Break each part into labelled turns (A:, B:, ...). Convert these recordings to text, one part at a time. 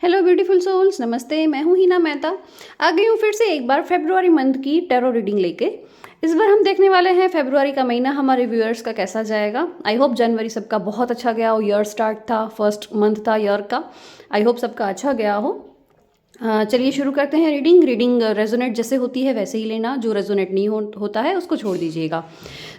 A: Hello beautiful souls, नमस्ते। मैं हूँ हिना मेहता। आ गई हूँ फिर से एक बार फेब्रुआरी मंथ की टैरो रीडिंग लेके। इस बार हम देखने वाले हैं फेब्रुआरी का महीना हमारे व्यूअर्स का कैसा जाएगा। आई होप जनवरी सबका बहुत अच्छा गया हो। ईयर स्टार्ट था, फर्स्ट मंथ था ईयर का। आई होप सबका अच्छा गया हो। चलिए शुरू करते हैं रीडिंग। रेजोनेट जैसे होती है वैसे ही लेना, जो रेजोनेट नहीं होता है उसको छोड़ दीजिएगा।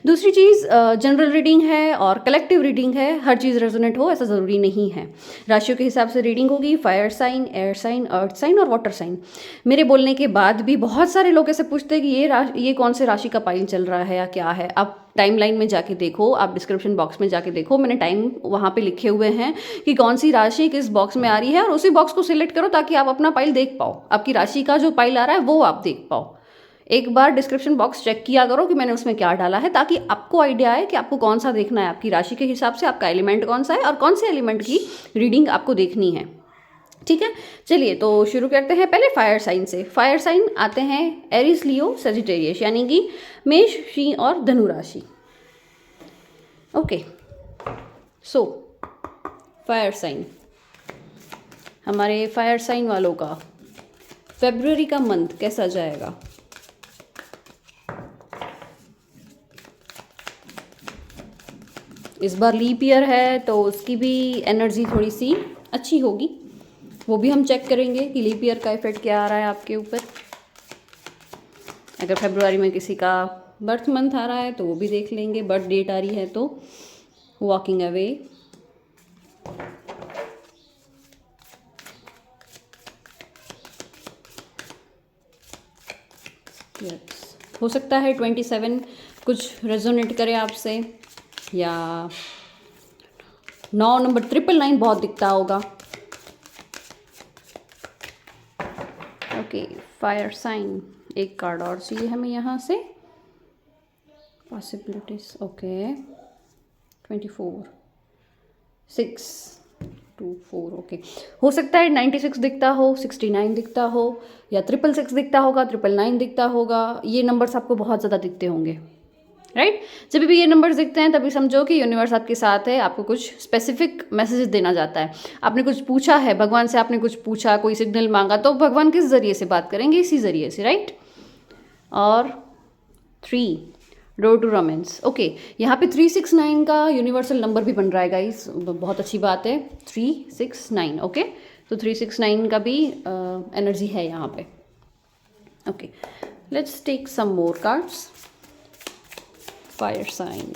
A: दूसरी चीज़, जनरल रीडिंग है और कलेक्टिव रीडिंग है, हर चीज़ रेजोनेट हो ऐसा ज़रूरी नहीं है। राशियों के हिसाब से रीडिंग होगी, fire sign, air sign, earth sign और वाटर साइन। मेरे बोलने के बाद भी बहुत सारे लोग ऐसे पूछते हैं कि ये कौन से राशि का पाइल चल रहा है या क्या है। आप टाइमलाइन में जाके देखो, आप डिस्क्रिप्शन बॉक्स में जाके देखो, मैंने टाइम वहाँ पे लिखे हुए हैं कि कौन सी राशि किस बॉक्स में आ रही है, और उसी बॉक्स को सिलेक्ट करो ताकि आप अपना पाइल देख पाओ। आपकी राशि का जो पाइल आ रहा है वो आप देख पाओ। एक बार डिस्क्रिप्शन बॉक्स चेक किया करो कि मैंने उसमें क्या डाला है, ताकि आपको आइडिया आए कि आपको कौन सा देखना है। आपकी राशि के हिसाब से आपका एलिमेंट कौन सा है और कौन से एलिमेंट की रीडिंग आपको देखनी है। ठीक है, चलिए तो शुरू करते हैं। पहले फायर साइन से। फायर साइन आते हैं एरिस, लियो, सेजिटेरियस, यानी कि मेष, सिंह और धनु राशि। ओके, सो फायर साइन, हमारे फायर साइन वालों का फेब्रुअरी का मंथ कैसा जाएगा। इस बार लीप ईयर है तो उसकी भी एनर्जी थोड़ी सी अच्छी होगी, वो भी हम चेक करेंगे कि लीप ईयर का इफेक्ट क्या आ रहा है आपके ऊपर। अगर फेब्रुआरी में किसी का बर्थ मंथ आ रहा है तो वो भी देख लेंगे, बर्थ डेट आ रही है तो। वॉकिंग अवे, हो सकता है 27 कुछ रेजोनेट करे आपसे, या 9 नंबर 999 बहुत दिखता होगा। ओके, फायर साइन, एक कार्ड और चाहिए हमें यहाँ से। Possibilities, okay, 24 6 2 4। ओके, हो सकता है 96 दिखता हो, 69 दिखता हो, या 666 दिखता होगा, 999 दिखता होगा। ये नंबर्स आपको बहुत ज़्यादा दिखते होंगे, राइट। जब भी ये नंबर्स दिखते हैं तभी समझो कि यूनिवर्स आपके साथ है, आपको कुछ स्पेसिफिक मैसेजेस देना चाहता है। आपने कुछ पूछा है भगवान से, आपने कुछ पूछा, कोई सिग्नल मांगा, तो भगवान किस जरिए से बात करेंगे, इसी जरिए से, राइट। और 3, रोड टू रोमांस। ओके, यहाँ पे 369 का यूनिवर्सल नंबर भी बन रहा है गाइस, बहुत अच्छी बात है। 369, ओके, तो 369 का भी एनर्जी है यहाँ पे। Okay, let's take some more cards. Fire sign,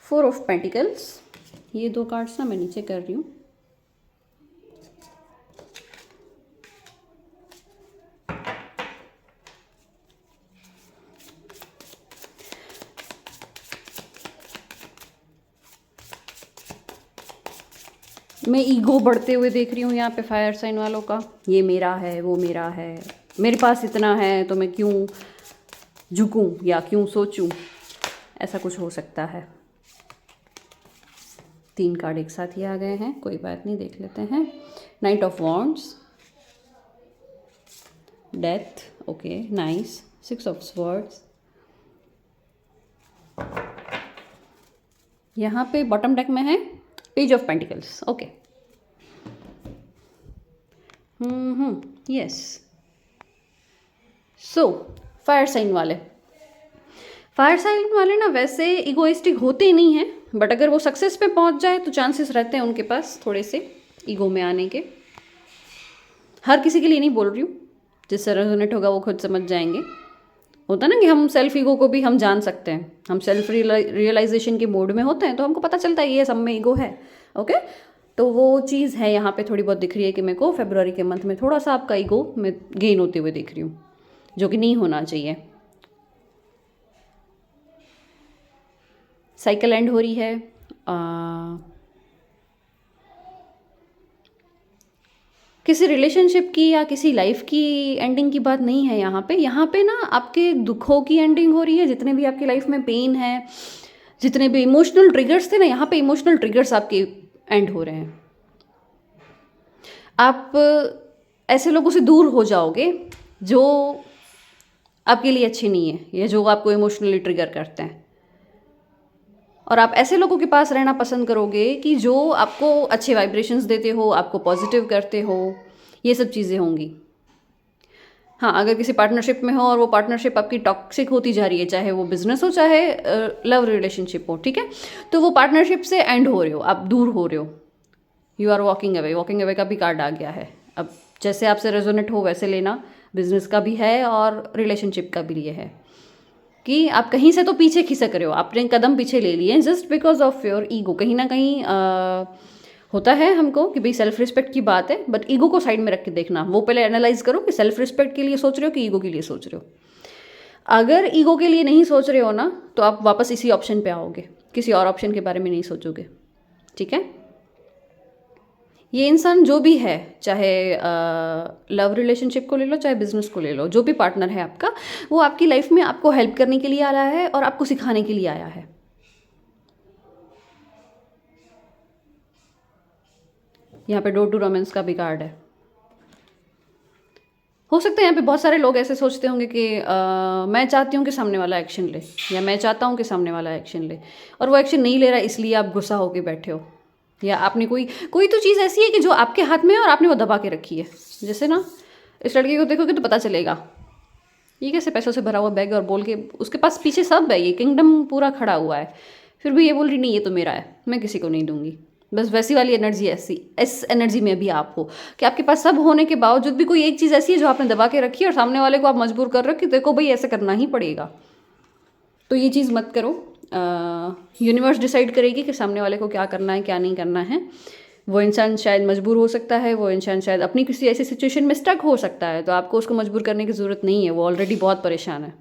A: 4 of pentacles. ये 2 कार्ड्स ना मैं नीचे कर रही हूँ। मैं ईगो बढ़ते हुए देख रही हूँ यहाँ पे फायर साइन वालों का। ये मेरा है, वो मेरा है, मेरे पास इतना है तो मैं क्यों झुकूं या क्यों सोचूं, ऐसा कुछ हो सकता है। 3 कार्ड एक साथ ही आ गए हैं, कोई बात नहीं, देख लेते हैं। Knight of wands, death, okay, nice. 6 of swords. यहाँ पे बॉटम डेक में है page of pentacles. Okay, yes. So fire sign वाले ना वैसे इगोइस्टिक होते नहीं हैं, बट अगर वो सक्सेस पे पहुंच जाए तो चांसेस रहते हैं उनके पास थोड़े से ईगो में आने के। हर किसी के लिए नहीं बोल रही हूँ, जिससे रेजोनेट होगा वो खुद समझ जाएंगे। होता ना कि हम सेल्फ ईगो को भी हम जान सकते हैं, हम सेल्फ रियलाइजेशन के मोड में होते हैं तो हमको पता चलता है ये सब में ईगो है। ओके, तो वो चीज़ है यहाँ पे थोड़ी बहुत दिख रही है कि मेरे को फेब्रुआरी के मंथ में थोड़ा सा आपका ईगो में गेन होते हुए दिख रही हूँ, जो कि नहीं होना चाहिए। साइकिल एंड हो रही है। किसी रिलेशनशिप की या किसी लाइफ की एंडिंग की बात नहीं है यहाँ पे ना आपके दुखों की एंडिंग हो रही है। जितने भी आपकी लाइफ में पेन है, जितने भी इमोशनल ट्रिगर्स थे ना, यहाँ पे इमोशनल ट्रिगर्स आपके एंड हो रहे हैं। आप ऐसे लोगों से दूर हो जाओगे जो आपके लिए अच्छे नहीं है या जो आपको इमोशनली ट्रिगर करते हैं। और आप ऐसे लोगों के पास रहना पसंद करोगे कि जो आपको अच्छे वाइब्रेशंस देते हो, आपको पॉजिटिव करते हो, ये सब चीज़ें होंगी। हाँ, अगर किसी पार्टनरशिप में हो और वो पार्टनरशिप आपकी टॉक्सिक होती जा रही है, चाहे वो बिजनेस हो चाहे लव रिलेशनशिप हो, ठीक है, तो वो पार्टनरशिप से एंड हो रहे हो, आप दूर हो रहे हो, यू आर वॉकिंग अवे का भी कार्ड आ गया है। अब जैसे आपसे रेजोनेट हो वैसे लेना, बिजनेस का भी है और रिलेशनशिप का भी ये है कि आप कहीं से तो पीछे खिसक रहे हो, आपने कदम पीछे ले लिए just because of your ego. कहीं ना कहीं होता है हमको कि भाई सेल्फ रिस्पेक्ट की बात है, बट ईगो को साइड में रख के देखना, वो पहले एनालाइज करो कि सेल्फ रिस्पेक्ट के लिए सोच रहे हो कि ईगो के लिए सोच रहे हो। अगर ईगो के लिए नहीं सोच रहे हो ना, तो आप वापस इसी ऑप्शन पे आओगे, किसी और ऑप्शन के बारे में नहीं सोचोगे, ठीक है। ये इंसान जो भी है, चाहे लव रिलेशनशिप को ले लो चाहे बिजनेस को ले लो, जो भी पार्टनर है आपका, वो आपकी लाइफ में आपको हेल्प करने के लिए आया है और आपको सिखाने के लिए आया है। यहाँ पे डोर टू रोमांस का भी कार्ड है। हो सकता है यहाँ पे बहुत सारे लोग ऐसे सोचते होंगे कि मैं चाहती हूँ कि सामने वाला एक्शन ले, या मैं चाहता हूँ कि सामने वाला एक्शन ले, और वो एक्शन नहीं ले रहा, इसलिए आप गुस्सा होके बैठे हो, या आपने कोई तो चीज़ ऐसी है कि जो आपके हाथ में है और आपने वो दबा के रखी है। जैसे ना, इस लड़के को देखोगे तो पता चलेगा ये कैसे पैसों से भरा हुआ बैग, और बोल के उसके पास पीछे सब है, ये किंगडम पूरा खड़ा हुआ है, फिर भी ये बोल रही नहीं ये तो मेरा है, मैं किसी को नहीं दूंगी। बस वैसी वाली एनर्जी, ऐसी इस एनर्जी में भी आप हो कि आपके पास सब होने के बावजूद भी कोई एक चीज़ ऐसी है जो आपने दबा के रखी है, और सामने वाले को आप मजबूर कर रहे हो कि देखो भाई ऐसे करना ही पड़ेगा। तो ये चीज़ मत करो। यूनिवर्स डिसाइड करेगी कि सामने वाले को क्या करना है क्या नहीं करना है। वो इंसान शायद मजबूर हो सकता है, वो इंसान शायद अपनी किसी ऐसी सिचुएशन में स्टक हो सकता है, तो आपको उसको मजबूर करने की ज़रूरत नहीं है, वो ऑलरेडी बहुत परेशान है।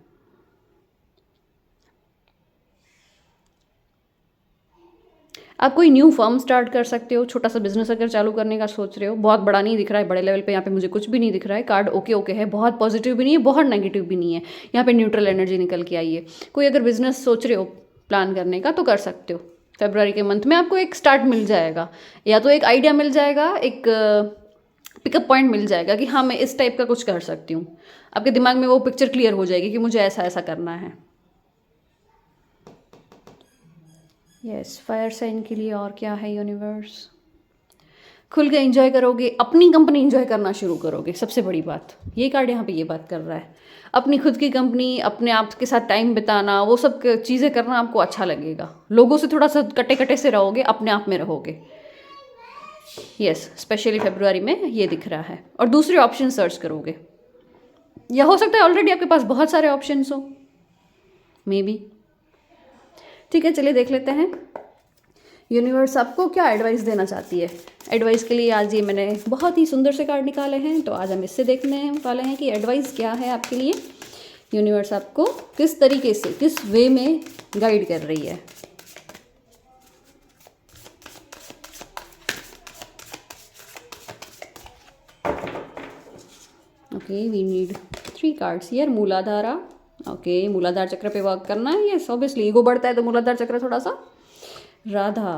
A: आप कोई न्यू फर्म स्टार्ट कर सकते हो, छोटा सा बिजनेस अगर चालू करने का सोच रहे हो, बहुत बड़ा नहीं दिख रहा है, बड़े लेवल पे यहाँ पे मुझे कुछ भी नहीं दिख रहा है। कार्ड ओके ओके है, बहुत पॉजिटिव भी नहीं है, बहुत नेगेटिव भी नहीं है, यहाँ पे न्यूट्रल एनर्जी निकल के आई है। कोई अगर बिजनेस सोच रहे हो प्लान करने का तो कर सकते हो, फेब्रुआरी के मंथ में आपको एक स्टार्ट मिल जाएगा, या तो एक आइडिया मिल जाएगा, एक पिकअप पॉइंट मिल जाएगा कि हाँ मैं इस टाइप का कुछ कर सकती हूँ। आपके दिमाग में वो पिक्चर क्लियर हो जाएगी कि मुझे ऐसा ऐसा करना है। यस, फायर साइन के लिए और क्या है यूनिवर्स? खुल के एंजॉय करोगे, अपनी कंपनी एंजॉय करना शुरू करोगे, सबसे बड़ी बात ये कार्ड यहाँ पे ये बात कर रहा है। अपनी खुद की कंपनी, अपने आप के साथ टाइम बिताना, वो सब चीज़ें करना आपको अच्छा लगेगा। लोगों से थोड़ा सा कटे कटे से रहोगे, अपने आप में रहोगे। यस, स्पेशली फेब्रुआरी में ये दिख रहा है। और दूसरे ऑप्शन सर्च करोगे, या हो सकता है ऑलरेडी आपके पास बहुत सारे ऑप्शंस हो, मे बी। ठीक है, चलिए देख लेते हैं यूनिवर्स आपको क्या एडवाइस देना चाहती है। एडवाइस के लिए आज ये मैंने बहुत ही सुंदर से कार्ड निकाले हैं, तो आज हम इससे देखने वाले हैं कि एडवाइस क्या है आपके लिए। यूनिवर्स आपको किस तरीके से, किस वे में गाइड कर रही है। Okay, we need 3 cards here. Muladhara, okay, Muladhara chakra पे वर्क करना है। यस, ऑब्वियसली ईगो बढ़ता है तो मूलाधार चक्र थोड़ा सा। राधा,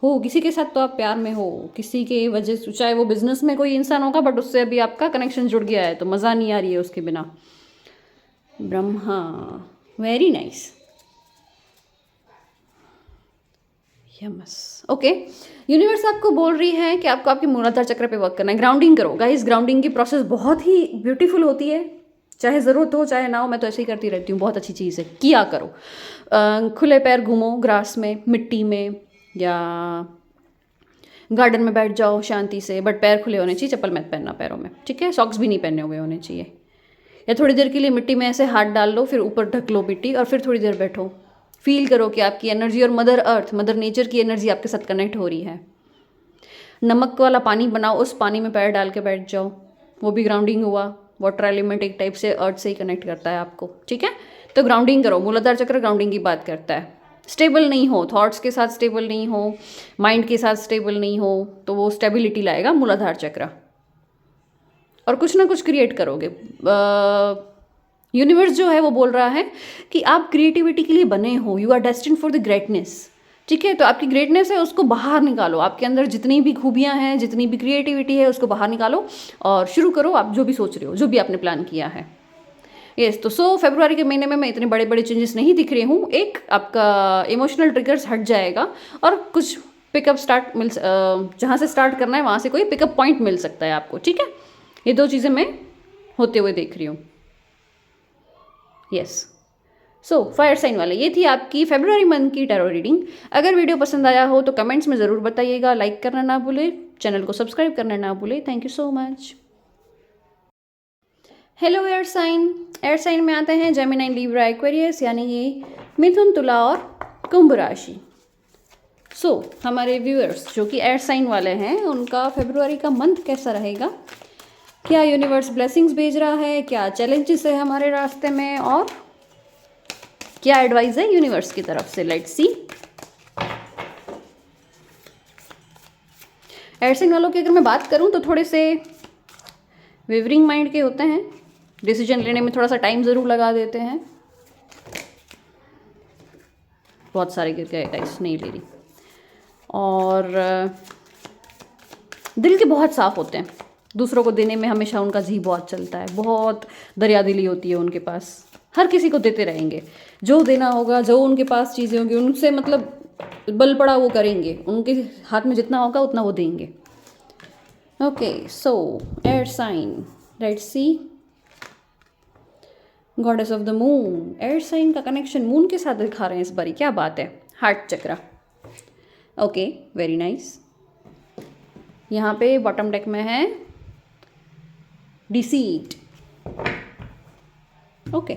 A: हो किसी के साथ तो आप प्यार में हो, किसी के वजह से, चाहे वो बिजनेस में कोई इंसान होगा बट उससे अभी आपका कनेक्शन जुड़ गया है तो मज़ा नहीं आ रही है उसके बिना। Brahma, very nice. यमस, ओके, यूनिवर्स आपको बोल रही है कि आपको आपके मूलाधार चक्र पे वर्क करना है। ग्राउंडिंग करो गाइस, ग्राउंडिंग की प्रोसेस बहुत ही ब्यूटीफुल होती है, चाहे ज़रूरत हो चाहे ना हो, मैं तो ऐसे ही करती रहती हूँ, बहुत अच्छी चीज़ है, किया करो। खुले पैर घूमो, ग्रास में, मिट्टी में, या गार्डन में बैठ जाओ शांति से, बट पैर खुले होने चाहिए, चप्पल मत पहनना पैरों में, ठीक है। सॉक्स भी नहीं पहने हुए होने चाहिए। या थोड़ी देर के लिए मिट्टी में ऐसे हाथ डाल लो, फिर ऊपर ढक लो मिट्टी, और फिर थोड़ी देर बैठो, फील करो कि आपकी एनर्जी और मदर अर्थ, मदर नेचर की एनर्जी आपके साथ कनेक्ट हो रही है। नमक वाला पानी बनाओ, उस पानी में पैर डाल के बैठ जाओ, वो भी ग्राउंडिंग हुआ। वाटर एलिमेंट एक टाइप से अर्थ से ही कनेक्ट करता है आपको, ठीक है। तो ग्राउंडिंग करो, मूलाधार चक्र ग्राउंडिंग की बात करता है। स्टेबल नहीं हो, थॉट्स के साथ स्टेबल नहीं हो, माइंड के साथ स्टेबल नहीं हो, तो वो स्टेबिलिटी लाएगा मूलाधार चक्र, और कुछ ना कुछ क्रिएट करोगे। यूनिवर्स जो है वो बोल रहा है कि आप क्रिएटिविटी के लिए बने हो, you are destined for the greatness, ठीक है। तो आपकी ग्रेटनेस है, उसको बाहर निकालो, आपके अंदर जितनी भी खूबियाँ हैं, जितनी भी क्रिएटिविटी है, उसको बाहर निकालो और शुरू करो आप जो भी सोच रहे हो, जो भी आपने प्लान किया है। यस, तो फरवरी के महीने में मैं इतने बड़े बड़े चेंजेस नहीं दिख रही हूँ। एक आपका इमोशनल ट्रिगर्स हट जाएगा और कुछ पिकअप स्टार्ट जहाँ से स्टार्ट करना है वहाँ से कोई पिकअप पॉइंट मिल सकता है आपको, ठीक है। ये दो चीज़ें मैं होते हुए देख रही हूँ। यस, फायर साइन वाले ये थी आपकी फरवरी मंथ की टैरो रीडिंग। अगर वीडियो पसंद आया हो तो कमेंट्स में ज़रूर बताइएगा, लाइक करना ना भूले, चैनल को सब्सक्राइब करना ना भूले। Thank you so much. Hello air sign में आते हैं जेमिनी, लिब्रा, एक्वेरियस, यानी ये मिथुन, तुला और कुंभ राशि। हमारे व्यूअर्स जो कि एयर साइन वाले हैं उनका फरवरी का मंथ कैसा रहेगा, क्या यूनिवर्स ब्लेसिंग्स भेज रहा है, क्या चैलेंजेस है हमारे रास्ते में, और क्या एडवाइस है यूनिवर्स की तरफ से। Let's see. एयर साइन वालों की अगर मैं बात करूं तो थोड़े से वेवरिंग माइंड के होते हैं, डिसीजन लेने में थोड़ा सा टाइम ज़रूर लगा देते हैं। बहुत सारे गिर गए गाइस, नहीं ले रही। और दिल के बहुत साफ होते हैं, दूसरों को देने में हमेशा उनका जी बहुत चलता है, बहुत दरियादिली होती है उनके पास, हर किसी को देते रहेंगे। जो देना होगा, जो उनके पास चीज़ें होंगी उनसे मतलब बल पड़ा वो करेंगे, उनके हाथ में जितना होगा उतना वो देंगे। Okay, air sign, let's see. Goddess of the moon, air sign का कनेक्शन मून के साथ दिखा रहे हैं इस बारी, क्या बात है। हार्ट चक्रा, ओके, वेरी नाइस। यहाँ पे बॉटम डेक में है deceit, okay.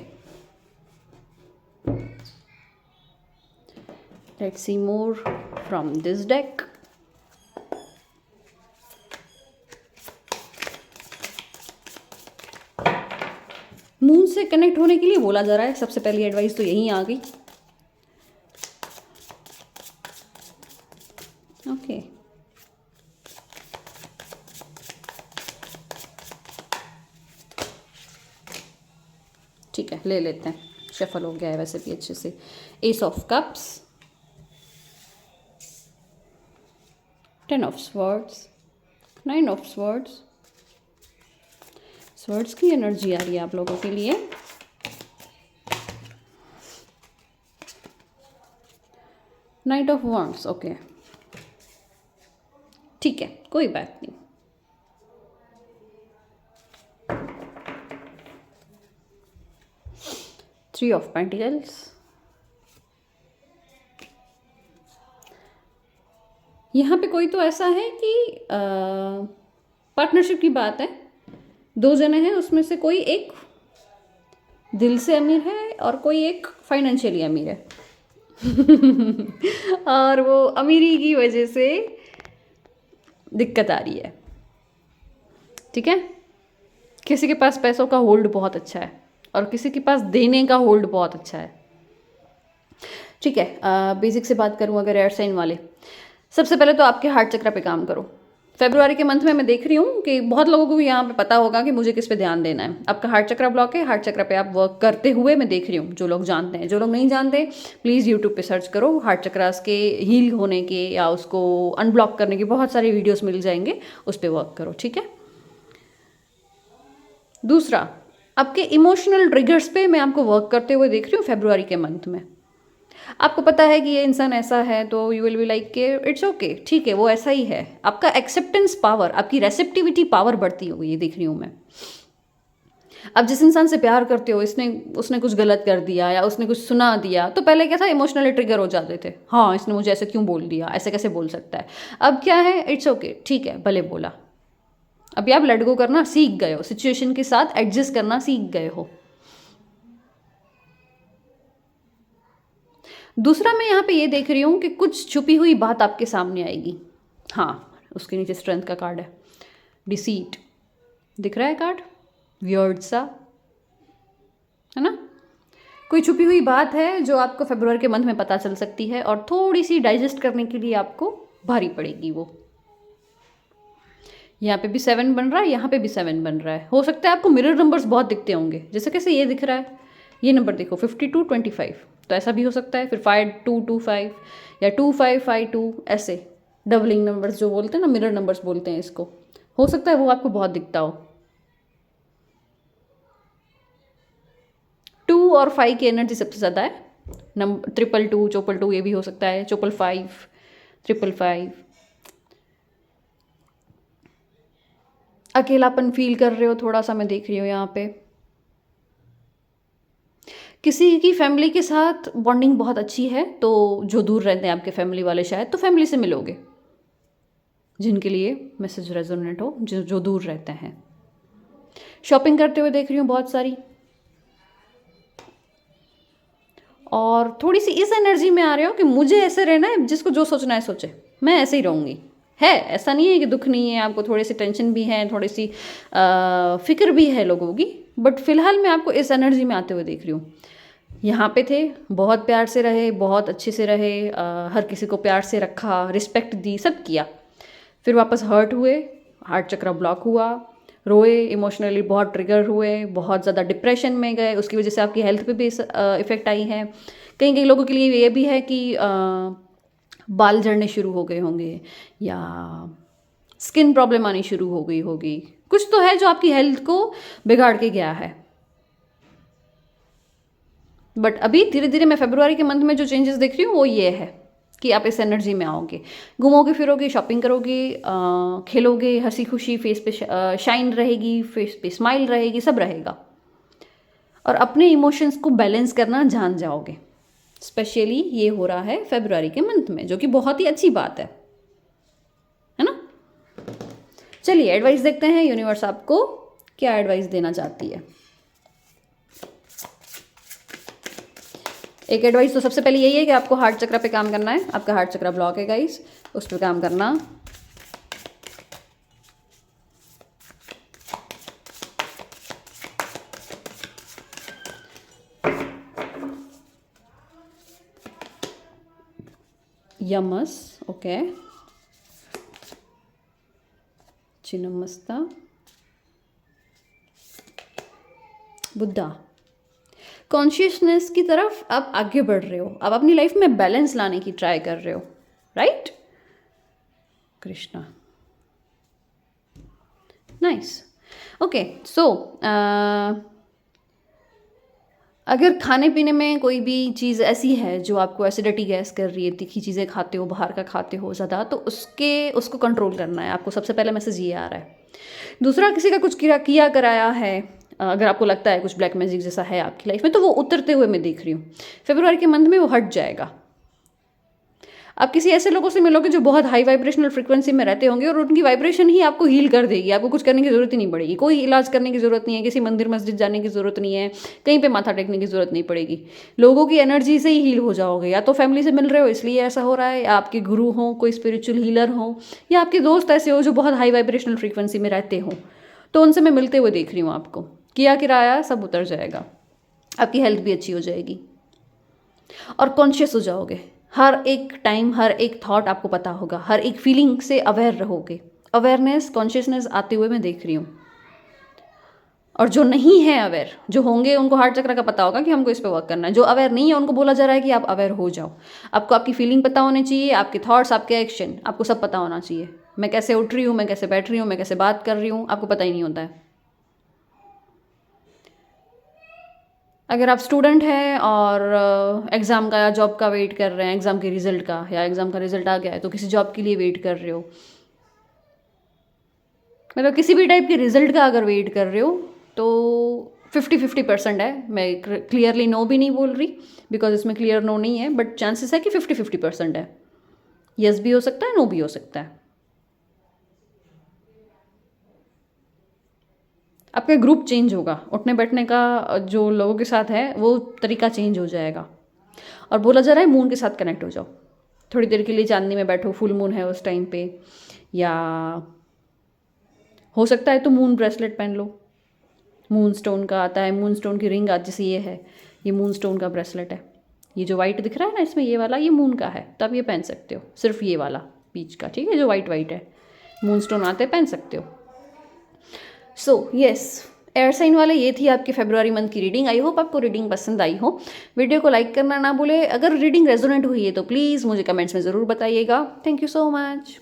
A: Let's see more from this deck. Moon से कनेक्ट होने के लिए बोला जा रहा है, सबसे पहली एडवाइस तो यही आ गई। ओके, ठीक है, ले लेते हैं, शफल हो गया है वैसे भी अच्छे से। S of cups, 10 of swords, 9 of swords. Swords की एनर्जी आ रही है आप लोगों के लिए। नाइट ऑफ वॉन्ड्स, ओके, ठीक है, कोई बात नहीं। थ्री ऑफ पेंटिकल्स, यहाँ पे कोई तो ऐसा है कि पार्टनरशिप की बात है, दो जने हैं, उसमें से कोई एक दिल से अमीर है और कोई एक फाइनेंशियली अमीर है और वो अमीरी की वजह से दिक्कत आ रही है, ठीक है। किसी के पास पैसों का होल्ड बहुत अच्छा है और किसी के पास देने का होल्ड बहुत अच्छा है, ठीक है। बेसिक से बात करूं अगर एयर साइन वाले, सबसे पहले तो आपके हार्ट चक्र पे काम करो। फरवरी के मंथ में मैं देख रही हूँ कि बहुत लोगों को यहाँ पे पता होगा कि मुझे किस पे ध्यान देना है। आपका हार्ट चक्र ब्लॉक है, हार्ट चक्र पे आप वर्क करते हुए मैं देख रही हूँ, जो लोग जानते हैं। जो लोग नहीं जानते प्लीज़ यूट्यूब पे सर्च करो, हार्ट चक्रास के हील होने के या उसको अनब्लॉक करने के बहुत सारे वीडियोस मिल जाएंगे, उस पर वर्क करो, ठीक है। दूसरा, आपके इमोशनल ट्रिगर्स पे मैं आपको वर्क करते हुए देख रही हूँ फरवरी के मंथ में। आपको पता है कि ये इंसान ऐसा है तो यू विल बी लाइक के इट्स ओके, ठीक है, वो ऐसा ही है। आपका एक्सेप्टेंस पावर, आपकी रेसिप्टिविटी पावर बढ़ती हुई ये देख रही हूँ मैं। अब जिस इंसान से प्यार करते हो, उसने कुछ गलत कर दिया या उसने कुछ सुना दिया, तो पहले क्या था, इमोशनली ट्रिगर हो जाते थे, हाँ इसने मुझे ऐसे क्यों बोल दिया, ऐसे कैसे बोल सकता है। अब क्या है, इट्स ओके, ठीक है, भले बोला। अभी आप लेट गो करना सीख गए हो, सिचुएशन के साथ एडजस्ट करना सीख गए हो। दूसरा, मैं यहाँ पे ये देख रही हूँ कि कुछ छुपी हुई बात आपके सामने आएगी। हाँ, उसके नीचे स्ट्रेंथ का कार्ड है, डिसीट दिख रहा है कार्ड, वियर्ड सा, है ना। कोई छुपी हुई बात है जो आपको फरवरी के मंथ में पता चल सकती है और थोड़ी सी डाइजेस्ट करने के लिए आपको भारी पड़ेगी वो। यहाँ पे भी 7 बन रहा है, यहाँ पे भी 7 बन रहा है। हो सकता है आपको मिरर नंबर्स बहुत दिखते होंगे, जैसे कैसे ये दिख रहा है, ये नंबर देखो 52 25, तो ऐसा भी हो सकता है। फिर 5 2 2 5 या 2 5 5 2, ऐसे डबलिंग नंबर्स जो बोलते हैं ना, मिरर नंबर्स बोलते हैं इसको, हो सकता है वो आपको बहुत दिखता हो। और 5 की एनर्जी सबसे ज़्यादा है। नंबर 222, 222 ये भी हो सकता है, 555, 555। अकेलापन फील कर रहे हो थोड़ा सा, मैं देख रही हूँ यहाँ पे। किसी की फैमिली के साथ बॉन्डिंग बहुत अच्छी है, तो जो दूर रहते हैं आपके फैमिली वाले शायद, तो फैमिली से मिलोगे, जिनके लिए मैसेज रेजोनेट हो, जो दूर रहते हैं। शॉपिंग करते हुए देख रही हूँ बहुत सारी, और थोड़ी सी इस एनर्जी में आ रहे हो कि मुझे ऐसे रहना है, जिसको जो सोचना है सोचे, मैं ऐसे ही रहूँगी। है ऐसा नहीं है कि दुख नहीं है, आपको थोड़ी सी टेंशन भी है, थोड़ी सी फिक्र भी है लोगों की, बट फिलहाल मैं आपको इस एनर्जी में आते हुए देख रही हूँ। यहाँ पे थे, बहुत प्यार से रहे, बहुत अच्छे से रहे, हर किसी को प्यार से रखा, रिस्पेक्ट दी, सब किया। फिर वापस हर्ट हुए, हार्ट चक्र ब्लॉक हुआ, रोए, इमोशनली बहुत ट्रिगर हुए, बहुत ज़्यादा डिप्रेशन में गए, उसकी वजह से आपकी हेल्थ पे भी इफ़ेक्ट आई है। कई कई लोगों के लिए ये भी है कि बाल झड़ने शुरू हो गए होंगे, या स्किन प्रॉब्लम आनी शुरू हो गई होगी। कुछ तो है जो आपकी हेल्थ को बिगाड़ के गया है। बट अभी धीरे धीरे मैं फरवरी के मंथ में जो चेंजेस देख रही हूँ वो ये है कि आप इस एनर्जी में आओगे, घूमोगे फिरोगे, शॉपिंग करोगे, खेलोगे, हंसी खुशी, फेस पे शाइन रहेगी, फेस पे स्माइल रहेगी, सब रहेगा। और अपने इमोशंस को बैलेंस करना जान जाओगे। स्पेशली ये हो रहा है फरवरी के मंथ में, जो कि बहुत ही अच्छी बात है ना। चलिए एडवाइस देखते हैं, यूनिवर्स आपको क्या एडवाइस देना चाहती है। एक एडवाइस तो सबसे पहले यही है कि आपको हार्ट चक्र पे काम करना है। आपका हार्ट चक्र ब्लॉक है गाइस, उस पर काम करना। यमस, ओके, चिन्नमस्ता, बुद्धा। कॉन्शियसनेस की तरफ आप आगे बढ़ रहे हो, आप अपनी लाइफ में बैलेंस लाने की ट्राई कर रहे हो, right. Krishna, nice, okay. So अगर खाने पीने में कोई भी चीज़ ऐसी है जो आपको एसिडिटी गैस कर रही है, तीखी चीज़ें खाते हो, बाहर का खाते हो ज़्यादा, तो उसको कंट्रोल करना है आपको। सबसे पहले मैसेज ये आ रहा है। दूसरा, किसी का कुछ किया कराया है, अगर आपको लगता है कुछ ब्लैक मैजिक जैसा है आपकी लाइफ में, तो वो उतरते हुए मैं देख रही हूँ फरवरी के मंथ में, वो हट जाएगा। आप किसी ऐसे लोगों से मिलोगे जो बहुत हाई वाइब्रेशनल फ्रिक्वेंसी में रहते होंगे, और उनकी वाइब्रेशन ही आपको हील कर देगी। आपको कुछ करने की ज़रूरत ही नहीं पड़ेगी, कोई इलाज करने की ज़रूरत नहीं है, किसी मंदिर मस्जिद जाने की ज़रूरत नहीं है, कहीं पे माथा टेकने की ज़रूरत नहीं पड़ेगी। लोगों की एनर्जी से ही हील हो जाओगे। या तो फैमिली से मिल रहे हो इसलिए ऐसा हो रहा है, या आपके गुरु हों, कोई स्पिरिचुअल हीलर हो, या आपके दोस्त ऐसे हो जो बहुत हाई वाइब्रेशनल फ्रिक्वेंसी में रहते हो, तो उनसे मैं मिलते हुए देख रही हूँ आपको। किया किराया सब उतर जाएगा, आपकी हेल्थ भी अच्छी हो जाएगी, और कॉन्शियस हो जाओगे। हर एक टाइम, हर एक थॉट आपको पता होगा, हर एक फीलिंग से अवेयर रहोगे। अवेयरनेस, कॉन्शियसनेस आते हुए मैं देख रही हूँ। और जो नहीं है अवेयर, जो होंगे उनको हार्ट चक्र का पता होगा कि हमको इस पे वर्क करना है। जो अवेयर नहीं है उनको बोला जा रहा है कि आप अवेयर हो जाओ। आपको आपकी फीलिंग पता होनी चाहिए, आपके थॉट्स, आपके एक्शन, आपको सब पता होना चाहिए। मैं कैसे उठ रही हूँ, मैं कैसे बैठ रही हूँ, मैं कैसे बात कर रही हूँ, आपको पता ही नहीं होता है। अगर आप स्टूडेंट हैं और एग्ज़ाम का या जॉब का वेट कर रहे हैं, एग्ज़ाम के रिज़ल्ट का, या एग्ज़ाम का रिज़ल्ट आ गया है तो किसी जॉब के लिए वेट कर रहे हो, मतलब किसी भी टाइप के रिज़ल्ट का अगर वेट कर रहे हो, तो 50-50% है। मैं क्लियरली नो भी नहीं बोल रही, बिकॉज इसमें क्लियर नो नहीं है, बट चांसेस है कि 50-50% है। यस भी हो सकता है, नो भी हो सकता है। आपका ग्रुप चेंज होगा, उठने बैठने का जो लोगों के साथ है वो तरीका चेंज हो जाएगा। और बोला जा रहा है मून के साथ कनेक्ट हो जाओ, थोड़ी देर के लिए चांदनी में बैठो, फुल मून है उस टाइम पे, या हो सकता है तो मून ब्रेसलेट पहन लो। मून स्टोन का आता है, मून स्टोन की रिंग आज जैसे ये है, ये मून स्टोन का ब्रेसलेट है। ये जो वाइट दिख रहा है ना इसमें, ये वाला, ये मून का है, तब ये पहन सकते हो, सिर्फ ये वाला बीच का, ठीक है, जो वाइट वाइट है, मून स्टोन आते पहन सकते हो। सो यस, एयर साइन वाले, ये थी आपकी फरवरी मंथ की रीडिंग। आई होप आपको रीडिंग पसंद आई हो। वीडियो को लाइक करना ना भूले। अगर रीडिंग रेजोनेट हुई है तो प्लीज़ मुझे कमेंट्स में ज़रूर बताइएगा। Thank you so much.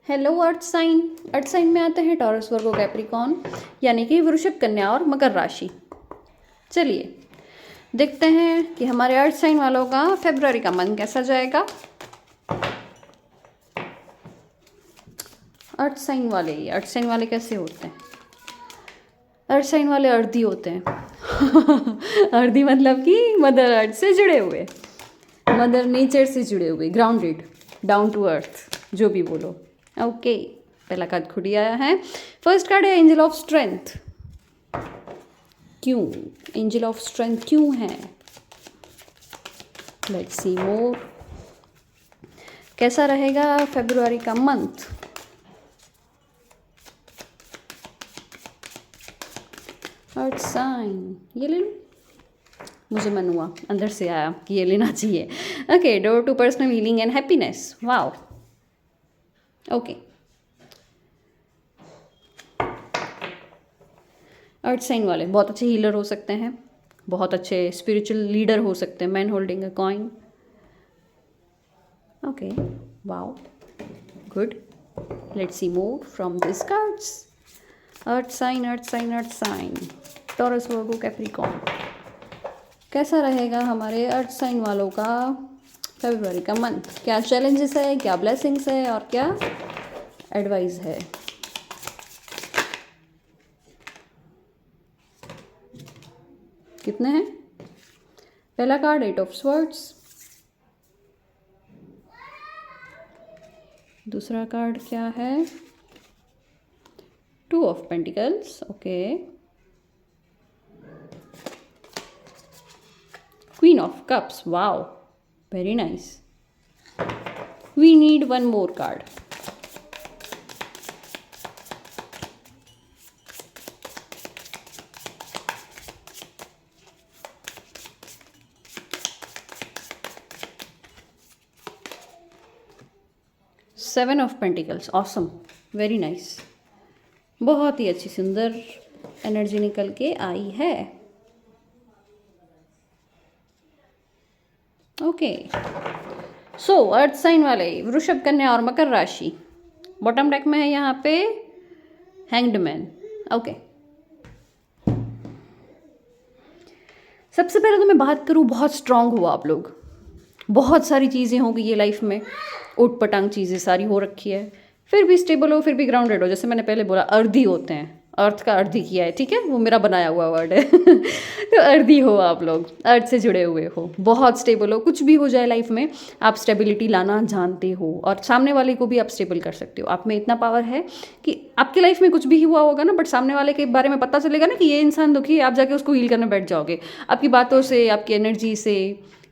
A: Hello earth sign. Earth sign में आते हैं टॉरस, वर्गो, कैप्रिकॉर्न, यानी कि वृषभ, कन्या और मकर राशि। चलिए देखते हैं कि हमारे अर्थ साइन वालों का फेब्रुअरी का मंथ कैसा जाएगा। अर्थ साइन वाले कैसे होते हैं? अर्थ साइन वाले अर्दी होते हैं अर्दी मतलब कि मदर अर्थ से जुड़े हुए, मदर नेचर से जुड़े हुए, ग्राउंडेड, डाउन टू अर्थ, जो भी बोलो। ओके, पहला कार्ड खुद ही आया है। फर्स्ट कार्ड है एंजल ऑफ स्ट्रेंथ। क्यों एंजल ऑफ स्ट्रेंथ क्यों है? लेट्स सी मोर। कैसा रहेगा फेब्रुअरी का मंथ? अर्थ साइन, ये ले लो, मुझे मन हुआ, अंदर से आया कि ये लेना चाहिए। Okay, door to personal healing and happiness. Wow, okay. Earth sign वाले बहुत अच्छे हीलर हो सकते हैं, बहुत अच्छे स्पिरिचुअल लीडर हो सकते हैं। Man holding a coin. Okay, wow, good. Let's see more from this cards. Earth sign, earth sign, earth sign, Taurus, Virgo, Capricorn. कैसा रहेगा हमारे अर्थ साइन वालों का फरवरी का मंथ? क्या चैलेंजेस है, क्या ब्लेसिंग्स है और क्या एडवाइस है? कितने हैं? पहला कार्ड 8 ऑफ स्वर्ड्स, दूसरा कार्ड क्या है? 2 of pentacles. Okay, queen of cups. Wow, very nice. We need one more card. Seven of pentacles. Awesome, very nice. बहुत ही अच्छी सुंदर एनर्जी निकल के आई है। ओके, सो अर्थ साइन वाले वृषभ, कन्या और मकर राशि। बॉटम डेक में है यहाँ पे हैंग्ड मैन। ओके, सबसे पहले तो मैं बात करूँ, बहुत स्ट्रांग हो आप लोग, बहुत सारी चीज़ें होंगी ये लाइफ में, ऊट पटांग चीज़ें सारी हो रखी है, फिर भी स्टेबल हो, फिर भी ग्राउंडेड हो। जैसे मैंने पहले बोला, अर्धी होते हैं, अर्थ का अर्धी किया है, ठीक है, वो मेरा बनाया हुआ वर्ड है तो अर्धी हो आप लोग, अर्थ से जुड़े हुए हो, बहुत स्टेबल हो। कुछ भी हो जाए लाइफ में, आप स्टेबिलिटी लाना जानते हो और सामने वाले को भी आप स्टेबल कर सकते हो। आप में इतना पावर है कि आपके लाइफ में कुछ भी हुआ होगा ना, बट सामने वाले के बारे में पता चलेगा ना कि ये इंसान दुखी है, आप जाके उसको हील करने बैठ जाओगे, आपकी बातों से, आपकी एनर्जी से,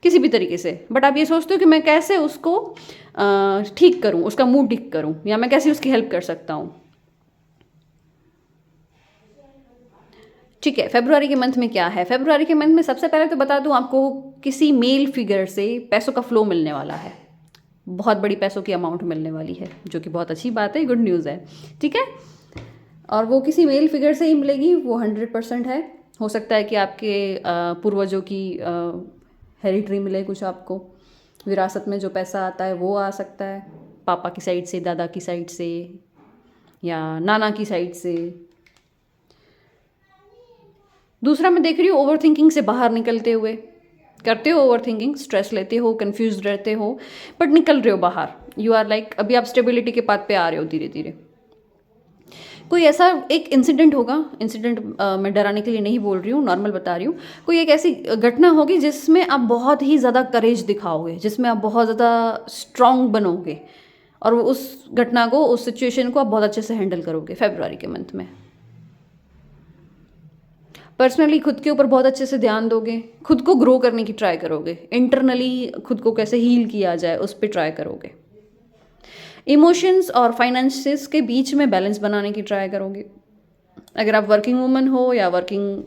A: किसी भी तरीके से। बट आप ये सोचते हो कि मैं कैसे उसको ठीक करूं, उसका मूड ठीक करूं, या मैं कैसे उसकी हेल्प कर सकता हूं। ठीक है, फेब्रुअरी के मंथ में क्या है? फेब्रुअरी के मंथ में सबसे पहले तो बता दूं आपको, किसी मेल फिगर से पैसों का फ्लो मिलने वाला है, बहुत बड़ी पैसों की अमाउंट मिलने वाली है, जो कि बहुत अच्छी बात है, गुड न्यूज़ है, ठीक है। और वो किसी मेल फिगर से ही मिलेगी, वो 100% है। हो सकता है कि आपके पूर्वजों की हेरिटरी मिले कुछ आपको, विरासत में जो पैसा आता है वो आ सकता है, पापा की साइड से, दादा की साइड से, या नाना की साइड से। दूसरा मैं देख रही हूँ ओवर थिंकिंग से बाहर निकलते हुए। करते हो ओवर थिंकिंग, स्ट्रेस लेते हो, कंफ्यूज रहते हो, बट निकल रहे हो बाहर। यू आर लाइक, अभी आप स्टेबिलिटी के पाथ पे आ रहे हो धीरे धीरे। कोई ऐसा एक इंसिडेंट होगा, इंसिडेंट मैं डराने के लिए नहीं बोल रही हूँ, नॉर्मल बता रही हूँ। कोई एक ऐसी घटना होगी जिसमें आप बहुत ही ज़्यादा करेज दिखाओगे, जिसमें आप बहुत ज़्यादा स्ट्रांग बनोगे, और उस घटना को, उस सिचुएशन को आप बहुत अच्छे से हैंडल करोगे फेब्रुअरी के मंथ में। पर्सनली खुद के ऊपर बहुत अच्छे से ध्यान दोगे, खुद को ग्रो करने की ट्राई करोगे, इंटरनली खुद को कैसे हील किया जाए उस पर ट्राई करोगे। इमोशंस और फाइनेंसेस के बीच में बैलेंस बनाने की ट्राई करोगे। अगर आप वर्किंग वूमन हो या वर्किंग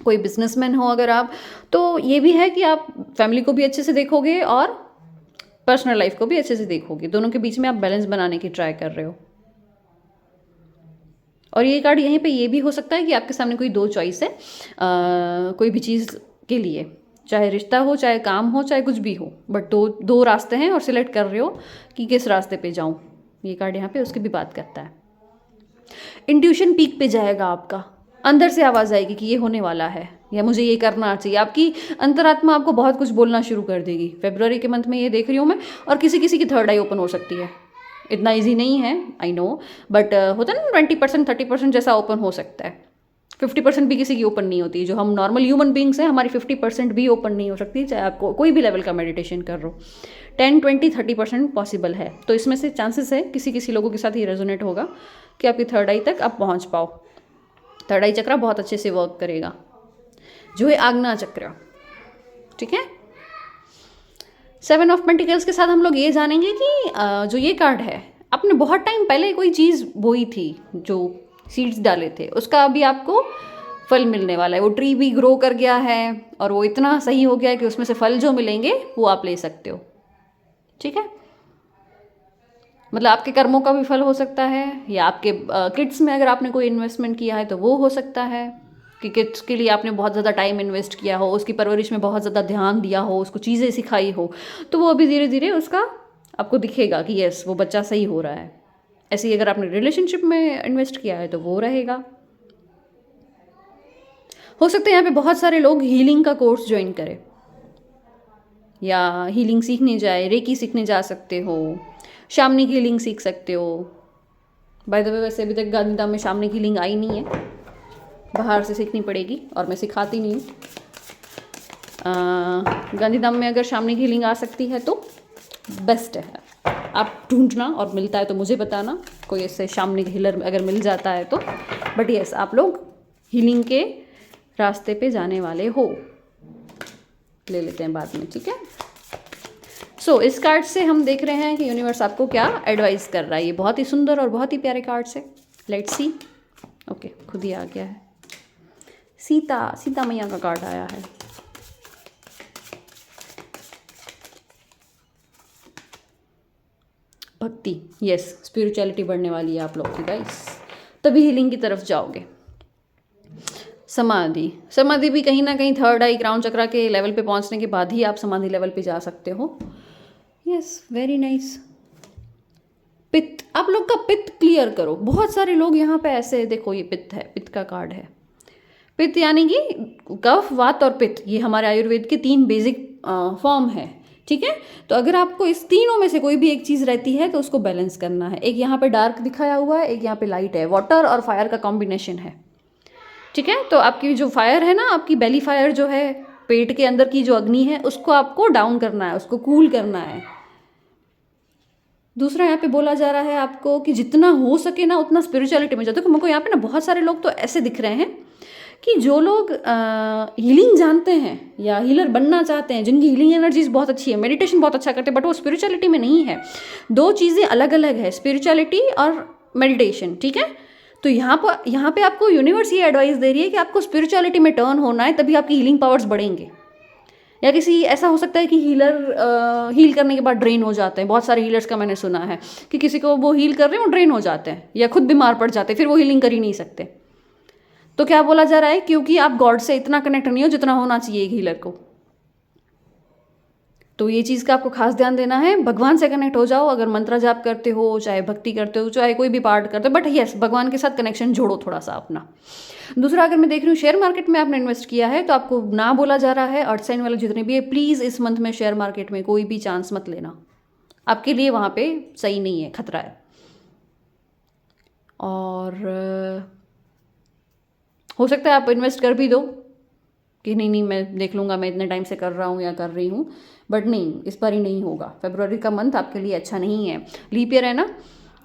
A: कोई बिजनेसमैन हो अगर आप, तो ये भी है कि आप फैमिली को भी अच्छे से देखोगे और पर्सनल लाइफ को भी अच्छे से देखोगे। दोनों के बीच में आप बैलेंस बनाने की ट्राई कर रहे हो। और ये कार्ड यहीं पे ये भी हो सकता है कि आपके सामने कोई दो चॉइस है, कोई भी चीज़ के लिए, चाहे रिश्ता हो, चाहे काम हो, चाहे कुछ भी हो, बट दो रास्ते हैं और सिलेक्ट कर रहे हो कि किस रास्ते पे जाऊं। ये कार्ड यहाँ पे उसकी भी बात करता है। इंट्यूशन पीक पे जाएगा आपका, अंदर से आवाज़ आएगी कि ये होने वाला है, या मुझे ये करना चाहिए। आपकी अंतरात्मा आपको बहुत कुछ बोलना शुरू कर देगी फेब्रुअरी के मंथ में, ये देख रही हूँ मैं। और किसी किसी की थर्ड आई ओपन हो सकती है, इतना ईजी नहीं है आई नो, बट होता है ना 20% 30% जैसा ओपन हो सकता है। 50% भी किसी की ओपन नहीं होती। जो हम नॉर्मल ह्यूमन बींग्स हैं, हमारी 50% भी ओपन नहीं हो सकती, चाहे आपको कोई भी लेवल का मेडिटेशन कर रहे हो। 10 20 30% पॉसिबल है। तो इसमें से चांसेस है किसी किसी लोगों के साथ ये रेजोनेट होगा कि आपकी थर्ड आई तक आप पहुंच पाओ। थर्ड आई चक्र बहुत अच्छे से वर्क करेगा, जो है आग्ना चक्र, ठीक है। 7 ऑफ पेंटिकल्स के साथ हम लोग ये जानेंगे कि जो ये कार्ड है, आपने बहुत टाइम पहले कोई चीज़ बोई थी, जो सीड्स डाले थे, उसका अभी आपको फल मिलने वाला है। वो ट्री भी ग्रो कर गया है और वो इतना सही हो गया है कि उसमें से फल जो मिलेंगे वो आप ले सकते हो, ठीक है। मतलब आपके कर्मों का भी फल हो सकता है, या आपके किड्स में अगर आपने कोई इन्वेस्टमेंट किया है तो वो हो सकता है कि किड्स के लिए आपने बहुत ज़्यादा टाइम इन्वेस्ट किया हो, उसकी परवरिश में बहुत ज़्यादा ध्यान दिया हो, उसको चीज़ें सिखाई हो, तो वो अभी धीरे धीरे उसका आपको दिखेगा कि यस वो बच्चा सही हो रहा है। ऐसे ही अगर आपने रिलेशनशिप में इन्वेस्ट किया है तो वो रहेगा। हो सकता है यहाँ पे बहुत सारे लोग हीलिंग का कोर्स ज्वाइन करें, या हीलिंग सीखने जाए, रेकी सीखने जा सकते हो, शामनी हीलिंग सीख सकते हो। बाय द वे वैसे अभी तक गांधीधाम में शामनी हीलिंग आई नहीं है, बाहर से सीखनी पड़ेगी और मैं सिखाती नहीं हूँ। गांधीधाम में अगर शामनी हीलिंग आ सकती है तो बेस्ट है, आप ढूंढना और मिलता है तो मुझे बताना, कोई ऐसे शामनी हीलर अगर मिल जाता है तो। बट यस आप लोग हीलिंग के रास्ते पे जाने वाले हो, ले लेते हैं बाद में, ठीक है। सो इस कार्ड से हम देख रहे हैं कि यूनिवर्स आपको क्या एडवाइस कर रहा है। ये बहुत ही सुंदर और बहुत ही प्यारे कार्ड्स है। Let's see. ओके, खुद ही आ गया है। सीता मैया का कार्ड आया है। भक्ति, यस, स्पिरिचुअलिटी बढ़ने वाली है आप लोग की गाइस, तभी हीलिंग की तरफ जाओगे। समाधि भी कहीं ना कहीं थर्ड आई क्राउन चक्रा के लेवल पे पहुंचने के बाद ही आप समाधि लेवल पे जा सकते हो। Yes, very nice. पित्त, आप लोग का पित्त क्लियर करो। बहुत सारे लोग यहाँ पे ऐसे, देखो ये पित्त है, पित्त का कार्ड है। पित्त यानी कि कफ, वात और पित्त, ये हमारे आयुर्वेद के 3 बेसिक फॉर्म है, ठीक है। तो अगर आपको इस तीनों में से कोई भी एक चीज़ रहती है तो उसको बैलेंस करना है। एक यहाँ पे डार्क दिखाया हुआ है, एक यहाँ पे लाइट है, वाटर और फायर का कॉम्बिनेशन है, ठीक है। तो आपकी जो फायर है ना, आपकी बेली फायर जो है, पेट के अंदर की जो अग्नि है, उसको आपको डाउन करना है, उसको कूल करना है। दूसरा यहाँ पे बोला जा रहा है आपको कि जितना हो सके ना उतना स्पिरिचुअलिटी में जाओ। देखो मुझको यहाँ पे ना बहुत सारे लोग तो ऐसे दिख रहे हैं कि जो लोग हीलिंग जानते हैं या हीलर बनना चाहते हैं, जिनकी हीलिंग एनर्जीज बहुत अच्छी है, मेडिटेशन बहुत अच्छा करते हैं, बट वो स्पिरिचुअलिटी में नहीं है। 2 चीज़ें अलग अलग है, स्पिरिचुअलिटी और मेडिटेशन, ठीक है। तो यहाँ पे आपको यूनिवर्स ये एडवाइस दे रही है कि आपको स्पिरिचुअलिटी में टर्न होना है, तभी आपकी हीलिंग पावर्स बढ़ेंगे। या किसी ऐसा हो सकता है कि हीलर हील करने के बाद ड्रेन हो जाते हैं। बहुत सारे हीलर्स का मैंने सुना है कि किसी को वो हील कर रहे हैं, वो ड्रेन हो जाते हैं या खुद बीमार पड़ जाते हैं, फिर वो हीलिंग कर ही नहीं सकते। तो क्या बोला जा रहा है, क्योंकि आप गॉड से इतना कनेक्ट नहीं हो जितना होना चाहिए एक हीलर को। तो ये चीज़ का आपको खास ध्यान देना है। भगवान से कनेक्ट हो जाओ, अगर मंत्र जाप करते हो, चाहे भक्ति करते हो, चाहे कोई भी पार्ट करते हो, बट यस भगवान के साथ कनेक्शन जोड़ो थोड़ा सा अपना। दूसरा, अगर मैं देख रही हूँ शेयर मार्केट में आपने इन्वेस्ट किया है तो आपको ना बोला जा रहा है, अर्थ साइन वाले जितने भी है, प्लीज़ इस मंथ में शेयर मार्केट में कोई भी चांस मत लेना, आपके लिए वहाँ पे सही नहीं है, खतरा है। और हो सकता है आप इन्वेस्ट कर भी दो कि नहीं मैं देख लूँगा, मैं इतने टाइम से कर रहा हूँ या कर रही हूँ, बट नहीं, इस बार ही नहीं होगा। फरवरी का मंथ आपके लिए अच्छा नहीं है। लीप ईयर है ना,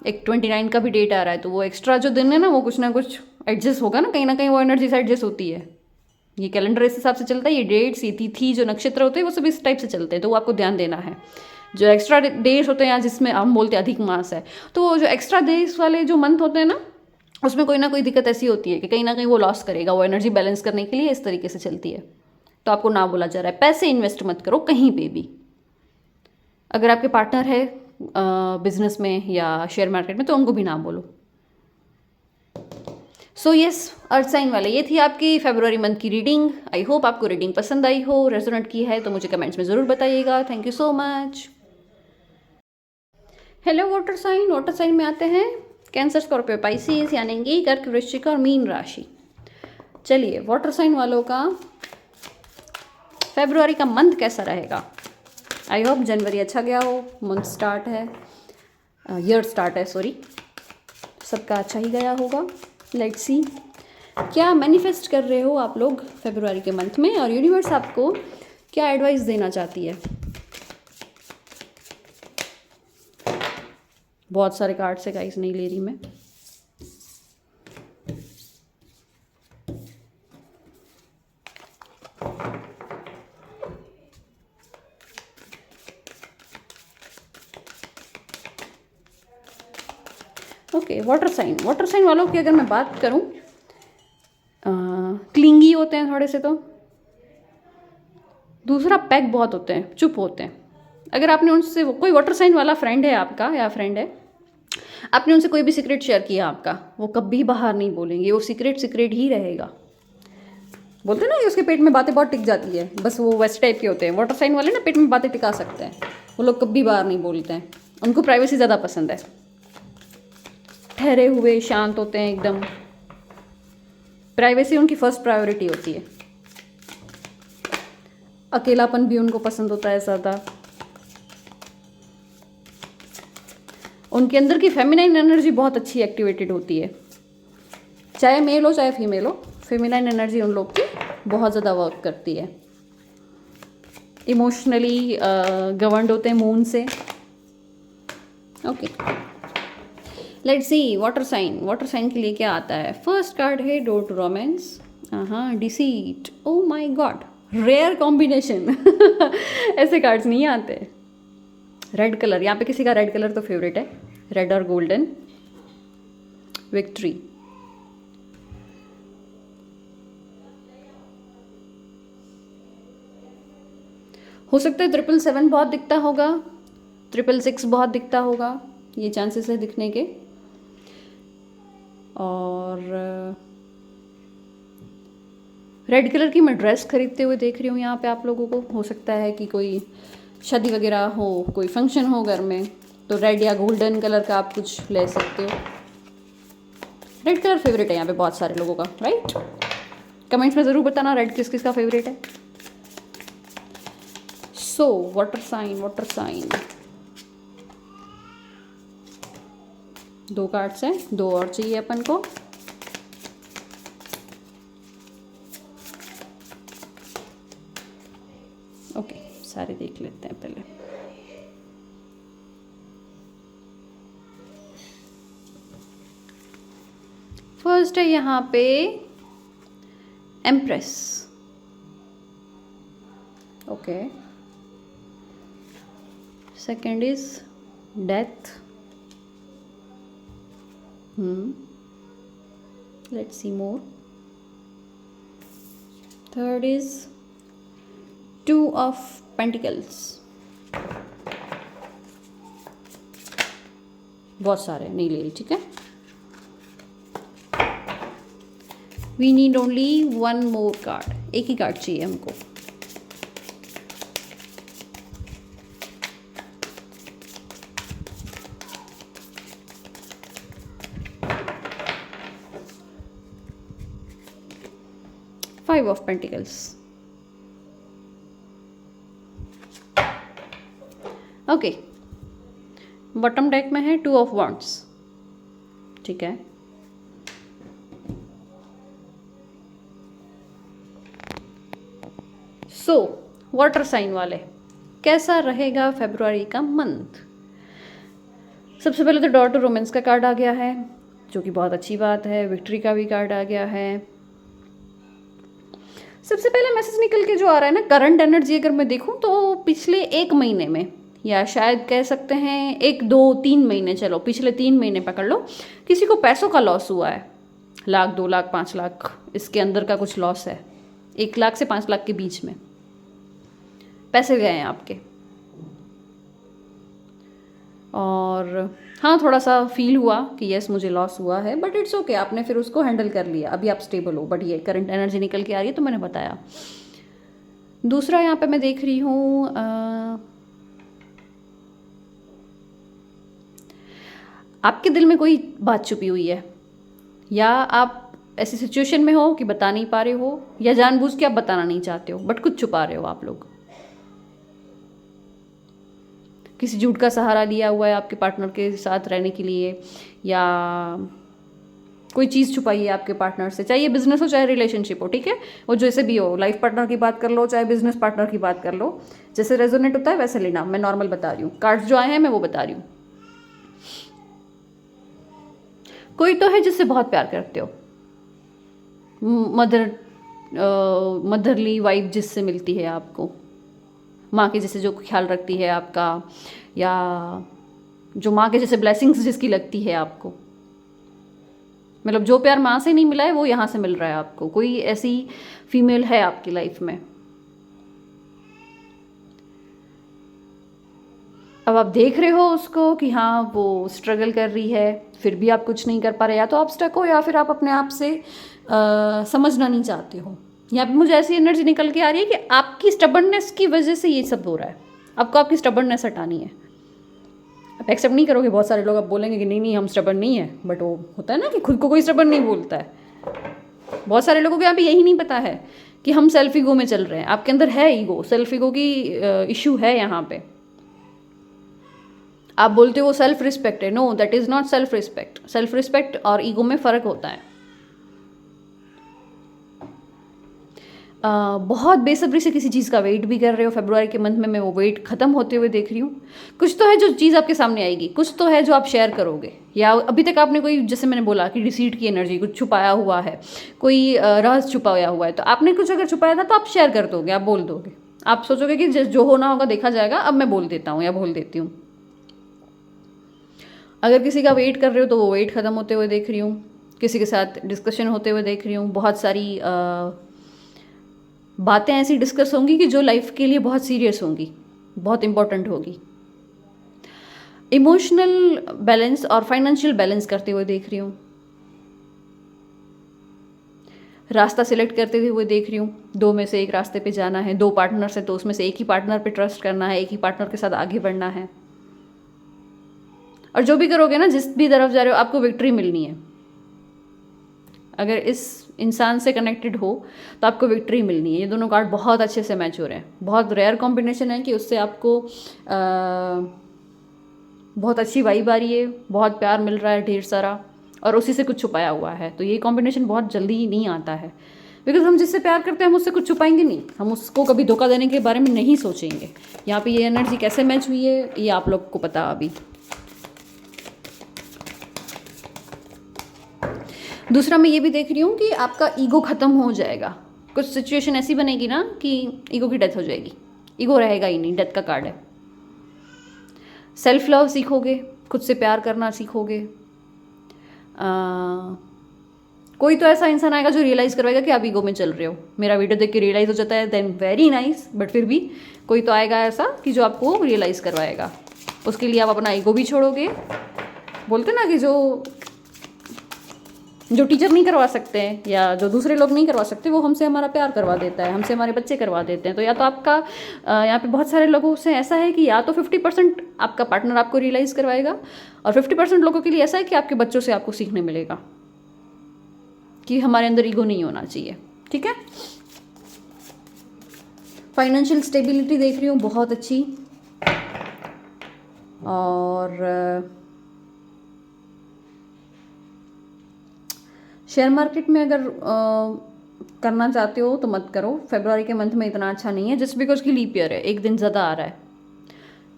A: एक 29 का भी डेट आ रहा है, तो वो एक्स्ट्रा जो दिन है ना, वो कुछ ना कुछ एडजस्ट होगा ना, कहीं वो एनर्जी से एडजस्ट होती है। ये कैलेंडर इस हिसाब से चलता है, ये डेट्स, ये तिथि, जो नक्षत्र होते हैं वो सब इस टाइप से चलते हैं, तो वो आपको ध्यान देना है। जो एक्स्ट्रा डेज होते हैं, या जिसमें हम बोलते हैं अधिक मास है, तो जो एक्स्ट्रा डेज वाले जो मंथ होते हैं ना, उसमें कोई ना कोई दिक्कत ऐसी होती है कि कहीं ना कहीं वो लॉस करेगा। वो एनर्जी बैलेंस करने के लिए इस तरीके से चलती है, तो आपको ना बोला जा रहा है। पैसे इन्वेस्ट मत करो कहीं पे भी। अगर आपके पार्टनर है बिजनेस में या शेयर मार्केट में, तो उनको भी ना बोलो। सो यस, अर्थ साइन वाले, ये थी आपकी फरवरी मंथ की रीडिंग। आई होप आपको रीडिंग पसंद आई हो, रेजोनेट की है तो मुझे कमेंट्स में ज़रूर बताइएगा। Thank you so much. Hello water sign में आते हैं कैंसर, स्कॉर्पियो, पाइसिस, यानी कि कर्क, वृश्चिक और मीन राशि। चलिए, वाटर साइन वालों का फेब्रुआरी का मंथ कैसा रहेगा। आई होप जनवरी अच्छा गया हो, मंथ स्टार्ट है, ईयर स्टार्ट है सॉरी, सबका अच्छा ही गया होगा। लेट्स सी क्या मैनिफेस्ट कर रहे हो आप लोग फेब्रुआरी के मंथ में, और यूनिवर्स आपको क्या एडवाइस देना चाहती है। बहुत सारे कार्ड से गाइस, नहीं ले रही मैं। ओके, वाटर साइन वालों की अगर मैं बात करूं, क्लिंगी होते हैं थोड़े से, तो दूसरा पैक बहुत होते हैं, चुप होते हैं। अगर आपने उनसे, कोई वाटर साइन वाला फ्रेंड है आपका या फ्रेंड है, आपने उनसे कोई भी सीक्रेट शेयर किया आपका, वो कभी बाहर नहीं बोलेंगे, वो सीक्रेट ही रहेगा। बोलते हैं ना कि उसके पेट में बातें बहुत टिक जाती है, बस वो वैसे टाइप के होते हैं वाटर साइन वाले ना, पेट में बातें टिका सकते हैं। वो लोग कभी बाहर नहीं बोलते हैं, उनको प्राइवेसी ज़्यादा पसंद है, ठहरे हुए शांत होते हैं एकदम, प्राइवेसी उनकी फर्स्ट प्रायोरिटी होती है। अकेलापन भी उनको पसंद होता है ज़्यादा। उनके अंदर की फेमिनाइन एनर्जी बहुत अच्छी एक्टिवेटेड होती है, चाहे मेल हो चाहे फीमेल हो, फेमिनाइन एनर्जी उन लोग की बहुत ज़्यादा वर्क करती है। इमोशनली गवर्नड होते हैं मून से। Okay, let's see water sign के लिए क्या आता है। फर्स्ट कार्ड है डोर टू रोमांस, हाँ, deceit, oh my God, rare combination ऐसे कार्ड्स नहीं आते। रेड कलर, यहाँ पे किसी का रेड कलर तो फेवरेट है, रेड और गोल्डन, विक्ट्री। हो सकता है 777 बहुत दिखता होगा, 666 बहुत दिखता होगा, ये चांसेस है दिखने के। और रेड कलर की मैं ड्रेस खरीदते हुए देख रही हूँ यहाँ पे आप लोगों को। हो सकता है कि कोई शादी वगैरह हो, कोई फंक्शन हो घर में, तो रेड या गोल्डन कलर का आप कुछ ले सकते हो। रेड कलर फेवरेट है यहाँ पे बहुत सारे लोगों का, राइट? कमेंट्स में ज़रूर बताना रेड किस किस का फेवरेट है। सो वाटर साइन, दो कार्ड्स हैं, दो और चाहिए अपन को। ओके, सारे देख लेते हैं पहले। फर्स्ट है यहाँ पे empress. Okay, second is death. Let's see more. Third is 2 of Pentacles। बहुत सारे नहीं ले रही, ठीक है। We need only 1 more card, एक ही कार्ड चाहिए हमको। Five of pentacles. Okay, bottom deck में है 2 of Wands, ठीक है। सो वाटर साइन वाले, कैसा रहेगा फेब्रुआरी का मंथ। सबसे पहले तो डॉट टू रोमांस का कार्ड आ गया है, जो कि बहुत अच्छी बात है। विक्ट्री का भी कार्ड आ गया है। सबसे पहले मैसेज निकल के जो आ रहा है ना, करंट एनर्जी अगर मैं देखूं तो पिछले 1 महीने में, या शायद कह सकते हैं 1 2 3 महीने, चलो पिछले 3 महीने पकड़ लो, किसी को पैसों का लॉस हुआ है। 1 लाख 2 लाख 5 लाख इसके अंदर का कुछ लॉस है। 1 लाख से 5 लाख के बीच में पैसे गए हैं आपके। और हाँ, थोड़ा सा फील हुआ कि यस मुझे लॉस हुआ है, बट इट्स ओके, आपने फिर उसको हैंडल कर लिया, अभी आप स्टेबल हो। बट ये करंट एनर्जी निकल के आ रही है तो मैंने बताया। दूसरा यहाँ पे मैं देख रही हूँ आपके दिल में कोई बात छुपी हुई है, या आप ऐसी सिचुएशन में हो कि बता नहीं पा रहे हो, या जानबूझ के आप बताना नहीं चाहते हो बट कुछ छुपा रहे हो आप लोग। किसी झूठ का सहारा लिया हुआ है आपके पार्टनर के साथ रहने के लिए, या कोई चीज़ छुपाई है आपके पार्टनर से, चाहे ये बिजनेस हो चाहे रिलेशनशिप हो, ठीक है, वो जैसे भी हो, लाइफ पार्टनर की बात कर लो चाहे बिजनेस पार्टनर की बात कर लो, जैसे रेजोनेट होता है वैसे लेना। मैं नॉर्मल बता रही हूँ, कार्ड्स जो आए हैं मैं वो बता रही हूँ। कोई तो है जिससे बहुत प्यार करते हो, मदरली वाइब जिससे मिलती है आपको, माँ के जैसे जो ख्याल रखती है आपका, या जो माँ के जैसे ब्लेसिंग्स जिसकी लगती है आपको, मतलब जो प्यार माँ से नहीं मिला है वो यहाँ से मिल रहा है आपको। कोई ऐसी फीमेल है आपकी लाइफ में। अब आप देख रहे हो उसको कि हाँ वो स्ट्रगल कर रही है, फिर भी आप कुछ नहीं कर पा रहे, या तो आप स्टक हो या फिर आप अपने आप से समझना नहीं चाहते हो। यहाँ पे मुझे ऐसी एनर्जी निकल के आ रही है कि आपकी स्टबर्ननेस की वजह से ये सब हो रहा है। आपको आपकी स्टबर्ननेस हटानी है। आप एक्सेप्ट नहीं करोगे, बहुत सारे लोग आप बोलेंगे कि नहीं नहीं हम स्टबर्न नहीं है, बट वो होता है ना कि खुद को कोई स्टबर्न नहीं बोलता है। बहुत सारे लोगों को यहाँ पे यही नहीं पता है कि हम सेल्फ ईगो में चल रहे हैं। आपके अंदर है ईगो, सेल्फ ईगो की इशू है यहाँ पे। आप बोलते हो वो सेल्फ रिस्पेक्ट है, know that is not self respect. Self respect और ईगो में फ़र्क होता है। बहुत बेसब्री से किसी चीज़ का वेट भी कर रहे हो। फरवरी के मंथ में मैं वो वेट ख़त्म होते हुए देख रही हूँ। कुछ तो है जो चीज़ आपके सामने आएगी, कुछ तो है जो आप शेयर करोगे, या अभी तक आपने कोई, जैसे मैंने बोला कि डिसीट की एनर्जी, कुछ छुपाया हुआ है, कोई रहस्य छुपाया हुआ है, तो आपने कुछ अगर छुपाया था तो आप शेयर कर दोगे, आप बोल दोगे। आप सोचोगे कि जो होना होगा देखा जाएगा, अब मैं बोल देता हूँ या बोल देती हूँ। अगर किसी का वेट कर रहे हो तो वो वेट ख़त्म होते हुए देख रही हूँ। किसी के साथ डिस्कशन होते हुए देख रही हूँ। बहुत सारी बातें ऐसी डिस्कस होंगी कि जो लाइफ के लिए बहुत सीरियस होंगी, बहुत इंपॉर्टेंट होगी। इमोशनल बैलेंस और फाइनेंशियल बैलेंस करते हुए देख रही हूँ। रास्ता सिलेक्ट करते हुए देख रही हूँ। दो में से एक रास्ते पे जाना है, दो पार्टनर से, तो उसमें से एक ही पार्टनर पे ट्रस्ट करना है, एक ही पार्टनर के साथ आगे बढ़ना है। और जो भी करोगे ना, जिस भी तरफ जा रहे हो, आपको विक्ट्री मिलनी है। अगर इस इंसान से कनेक्टेड हो तो आपको विक्ट्री मिलनी है। ये दोनों कार्ड बहुत अच्छे से मैच हो रहे हैं। बहुत रेयर कॉम्बिनेशन है कि उससे आपको बहुत अच्छी वाइब आ रही है, बहुत प्यार मिल रहा है ढेर सारा, और उसी से कुछ छुपाया हुआ है। तो ये कॉम्बिनेशन बहुत जल्दी नहीं आता है, बिकॉज हम जिससे प्यार करते हैं हम उससे कुछ छुपाएंगे नहीं, हम उसको कभी धोखा देने के बारे में नहीं सोचेंगे। यहाँ पे ये एनर्जी कैसे मैच हुई है ये आप लोग को पता। अभी दूसरा मैं ये भी देख रही हूँ कि आपका ईगो ख़त्म हो जाएगा। कुछ सिचुएशन ऐसी बनेगी ना कि ईगो की डेथ हो जाएगी, ईगो रहेगा ही नहीं, डेथ का कार्ड है। सेल्फ लव सीखोगे, खुद से प्यार करना सीखोगे। कोई तो ऐसा इंसान आएगा जो रियलाइज़ करवाएगा कि आप ईगो में चल रहे हो। मेरा वीडियो देख के रियलाइज़ हो जाता है, देन वेरी नाइस, बट फिर भी कोई तो आएगा ऐसा कि जो आपको रियलाइज़ करवाएगा। उसके लिए आप अपना ईगो भी छोड़ोगे। बोलते ना कि जो टीचर नहीं करवा सकते हैं या जो दूसरे लोग नहीं करवा सकते, वो हमसे हमारा प्यार करवा देता है, हमसे हमारे बच्चे करवा देते हैं। तो या तो आपका यहाँ पे बहुत सारे लोगों से ऐसा है कि या तो 50% आपका पार्टनर आपको रियलाइज़ करवाएगा, और 50% लोगों के लिए ऐसा है कि आपके बच्चों से आपको सीखने मिलेगा कि हमारे अंदर ईगो नहीं होना चाहिए। ठीक है। फाइनेंशियल स्टेबिलिटी देख रही हूँ बहुत अच्छी, और शेयर मार्केट में अगर करना चाहते हो तो मत करो। फरवरी के मंथ में इतना अच्छा नहीं है, जस्ट बिकॉज की लीप ईयर है, एक दिन ज़्यादा आ रहा है।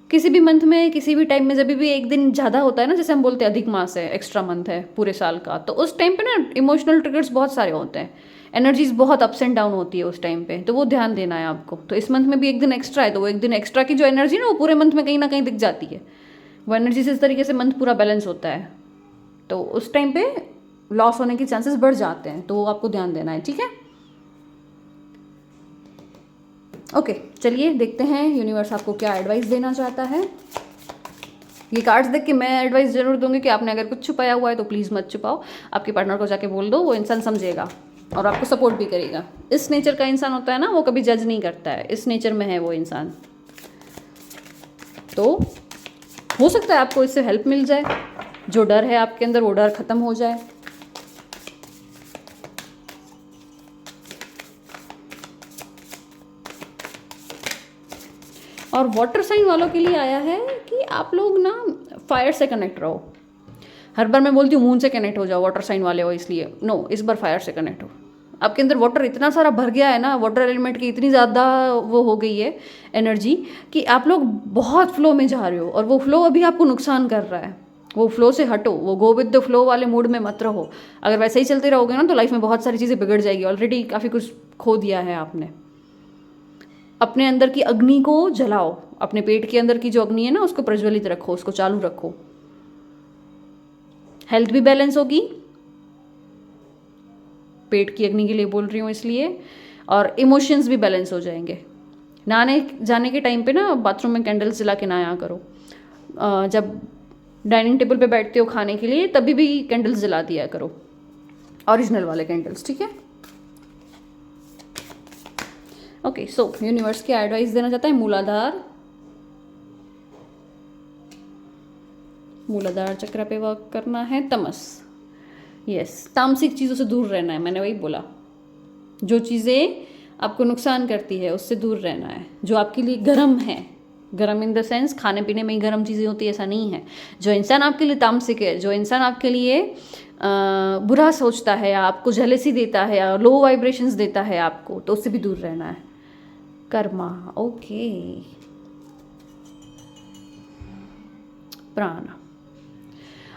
A: किसी भी मंथ में, किसी भी टाइम में जब भी एक दिन ज़्यादा होता है ना, जैसे हम बोलते हैं अधिक मास है, एक्स्ट्रा मंथ है पूरे साल का, तो उस टाइम पे ना इमोशनल ट्रिगर्स बहुत सारे होते हैं, एनर्जीज बहुत अप्स एंड डाउन होती है उस टाइम पे, तो वो ध्यान देना है आपको। तो इस मंथ में भी एक दिन एक्स्ट्रा है, तो वो एक दिन एक्स्ट्रा की जो एनर्जी ना वो पूरे मंथ में कहीं ना कहीं दिख जाती है। वो एनर्जी से इस तरीके से मंथ पूरा बैलेंस होता है, तो उस टाइम पे लॉस होने के चांसेस बढ़ जाते हैं, तो वो आपको ध्यान देना है। ठीक है। ओके, चलिए देखते हैं यूनिवर्स आपको क्या एडवाइस देना चाहता है। ये कार्ड्स देख के मैं एडवाइस जरूर दूंगी कि आपने अगर कुछ छुपाया हुआ है तो प्लीज़ मत छुपाओ। आपके पार्टनर को जाके बोल दो, वो इंसान समझेगा और आपको सपोर्ट भी करेगा। इस नेचर का इंसान होता है ना, वो कभी जज नहीं करता है, इस नेचर में है वो इंसान। तो हो सकता है आपको इससे हेल्प मिल जाए, जो डर है आपके अंदर वो डर खत्म हो जाए। और वाटर साइन वालों के लिए आया है कि आप लोग ना फायर से कनेक्ट रहो। हर बार मैं बोलती हूँ मून से कनेक्ट हो जाओ, वाटर साइन वाले हो इसलिए, नो, इस बार फायर से कनेक्ट हो। आपके अंदर वाटर इतना सारा भर गया है ना, वाटर एलिमेंट की इतनी ज़्यादा वो हो गई है एनर्जी कि आप लोग बहुत फ्लो में जा रहे हो, और वो फ्लो अभी आपको नुकसान कर रहा है। वो फ्लो से हटो, वो गो विद द फ्लो वाले मूड में मत रहो। अगर वैसे ही चलते रहोगे ना तो लाइफ में बहुत सारी चीज़ें बिगड़ जाएगी। ऑलरेडी काफ़ी कुछ खो दिया है आपने। अपने अंदर की अग्नि को जलाओ, अपने पेट के अंदर की जो अग्नि है ना उसको प्रज्वलित रखो, उसको चालू रखो। हेल्थ भी बैलेंस होगी, पेट की अग्नि के लिए बोल रही हूँ इसलिए, और इमोशंस भी बैलेंस हो जाएंगे। नहाने जाने के टाइम पे ना बाथरूम में कैंडल्स जला के नहाया करो। जब डाइनिंग टेबल पे बैठते हो खाने के लिए तभी भी कैंडल्स जला दिया करो, ओरिजिनल वाले कैंडल्स, ठीक है। ओके, सो यूनिवर्स क्या एडवाइस देना चाहता है? मूलाधार चक्र पे वर्क करना है। तमस, यस, तामसिक चीज़ों से दूर रहना है। मैंने वही बोला, जो चीज़ें आपको नुकसान करती है उससे दूर रहना है। जो आपके लिए गर्म है, गर्म इन द सेंस खाने पीने में ही गर्म चीज़ें होती है ऐसा नहीं है। जो इंसान आपके लिए तामसिक है, जो इंसान आपके लिए बुरा सोचता है, आपको जेलेसी देता है या लो वाइब्रेशंस देता है आपको, तो उससे भी दूर रहना है। कर्मा, ओके। प्राण,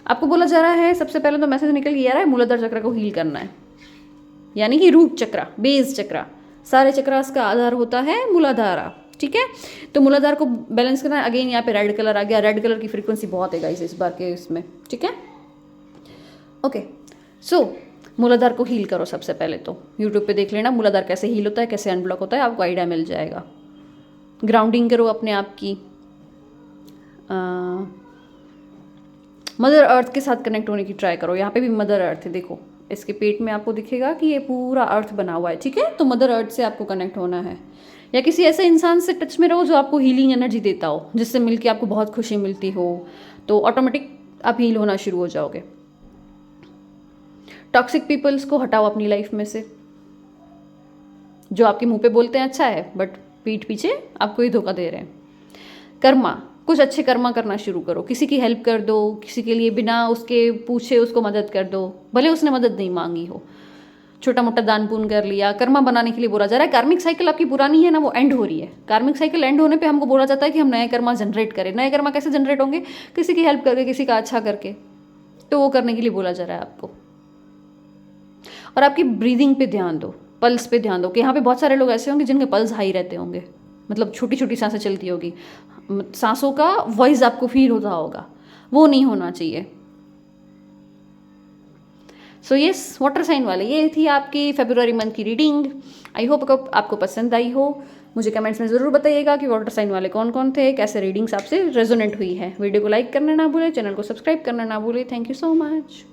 A: आपको बोला जा रहा है, सबसे पहले तो मैसेज निकल के आ रहा है मूलाधार चक्र को हील करना है, यानी कि रूट चक्र, बेस चक्र, सारे चक्रास का आधार होता है मूलाधार, ठीक है। तो मूलाधार को बैलेंस करना है। अगेन यहाँ पे रेड कलर आ गया, रेड कलर की फ्रीक्वेंसी बहुत है गाइस इस बार के इसमें, ठीक है। ओके, सो मूलाधार को हील करो। सबसे पहले तो यूट्यूब पे देख लेना मूलाधार कैसे हील होता है, कैसे अनब्लॉक होता है, आपको आइडिया मिल जाएगा। ग्राउंडिंग करो अपने आप की, मदर अर्थ के साथ कनेक्ट होने की ट्राई करो। यहाँ पे भी मदर अर्थ है, देखो इसके पेट में आपको दिखेगा कि ये पूरा अर्थ बना हुआ है, ठीक है। तो मदर अर्थ से आपको कनेक्ट होना है, या किसी ऐसे इंसान से टच में रहो जो आपको हीलिंग एनर्जी देता हो, जिससे मिलके आपको बहुत खुशी मिलती हो, तो ऑटोमेटिक आप हील होना शुरू हो जाओगे। टॉक्सिक पीपल्स को हटाओ अपनी लाइफ में से, जो आपके मुंह पे बोलते हैं अच्छा है बट पीठ पीछे आपको ही धोखा दे रहे हैं। कर्मा, कुछ अच्छे कर्मा करना शुरू करो। किसी की हेल्प कर दो, किसी के लिए बिना उसके पूछे उसको मदद कर दो, भले उसने मदद नहीं मांगी हो। छोटा मोटा दान पुण्य कर लिया। कर्मा बनाने के लिए बोला जा रहा है। कार्मिक साइकिल आपकी पुरानी है ना, वो एंड हो रही है। कार्मिक साइकिल एंड होने पे हमको बोला जाता है कि हम नए कर्मा जनरेट करें। नए कर्मा कैसे जनरेट होंगे? किसी की हेल्प करके, किसी का अच्छा करके, तो वो करने के लिए बोला जा रहा है आपको। और आपकी ब्रीदिंग पे ध्यान दो, पल्स पे ध्यान दो, कि यहाँ पे बहुत सारे लोग ऐसे होंगे जिनके पल्स हाई रहते होंगे, मतलब छोटी छोटी सांसें चलती होगी, सांसों का वॉइस आपको फील होता होगा, वो नहीं होना चाहिए। सो यस, वाटर साइन वाले, ये थी आपकी फरवरी मंथ की रीडिंग। आई होप आपको पसंद आई हो। मुझे कमेंट्स में ज़रूर बताइएगा कि वाटर साइन वाले कौन कौन थे, कैसे रीडिंग्स आपसे रेजोनेट हुई है। वीडियो को लाइक करना ना भूलें, चैनल को सब्सक्राइब करना ना भूलें। Thank you so much.